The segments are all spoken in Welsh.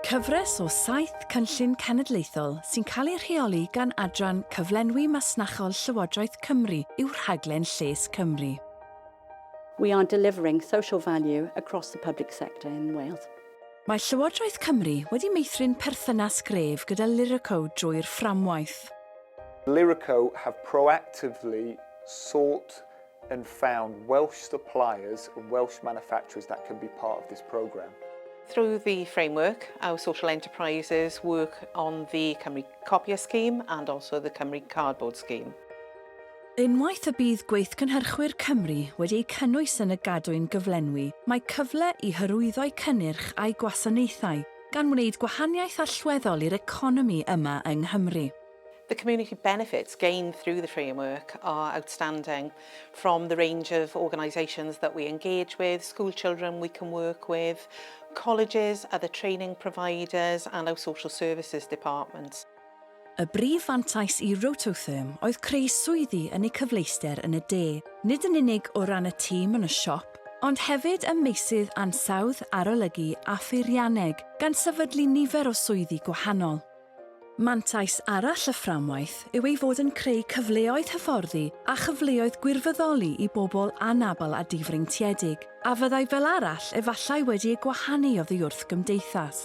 Cyfres o 7 cynllun cenedlaethol sy'n cael ei rheoli gan adran Cyflenwi Masnachol Llywodraeth Cymru yw'r rhaglen Lles Cymru. We are delivering social value across the public sector in Wales. Mae Llywodraeth Cymru wedi meithrin perthynas gref gyda Lyrico drwy'r Fframwaith. Lyrico have proactively sought and found Welsh suppliers and Welsh manufacturers that can be part of this programme. Through the framework, our social enterprises work on the Cymru Copier Scheme and also the Cymru Cardboard Scheme. Unwaith y bydd gweithgynhyrchwyr Cymru wedi eu cynnwys yn y gadwyn gyflenwi, mae cyfle i hyrwyddo cynnyrch a'i gwasanaethau gan wneud gwahaniaeth allweddol i'r economi yma yng Nghymru. The community benefits gained through the framework are outstanding, from the range of organisations that we engage with, school children we can work with, colleges, other training providers and our social services departments. Y brif fantais i Rototherm oedd creu swyddi yn eu cyfleuster yn y de, nid yn unig o ran y tîm yn y siop, ond hefyd y meysydd ansawdd, arolygu a pheirianneg gan sefydlu nifer o swyddi gwahanol. Mantais arall y Fframwaith yw ei fod yn creu cyfleoedd hyfforddi a chyfleoedd gwirfoddoli i bobl anabl a difreintiedig, a fyddai fel arall efallai wedi ei gwahanu oddi wrth gymdeithas.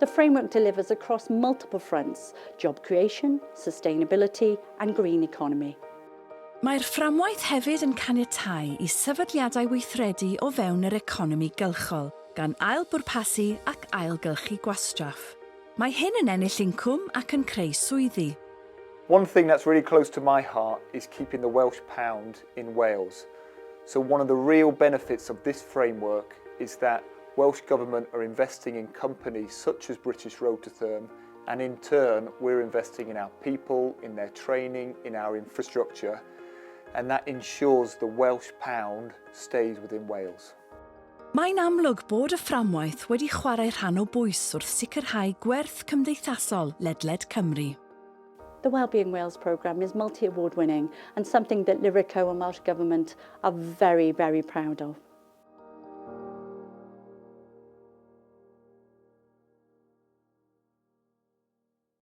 The framework delivers across multiple fronts: job creation, sustainability and green economy. Mae'r Fframwaith hefyd yn caniatáu i sefydliadau weithredu o fewn yr economi gylchol, gan ail-bwrpasu ac ailgylchu gwastraff. Mae hyn yn ennill incwm ac yn creu swyddi. One thing that's really close to my heart is keeping the Welsh pound in Wales. So one of the real benefits of this framework is that Welsh Government are investing in companies such as British Rototherm, and in turn we're investing in our people, in their training, in our infrastructure, and that ensures the Welsh pound stays within Wales. Mae'n amlwg bod y Fframwaith wedi chwarae rhan o bwys wrth sicrhau gwerth cymdeithasol ledled Cymru. The Wellbeing Wales programme is multi-award winning and something that Lyrico and Welsh Government are very, very proud of.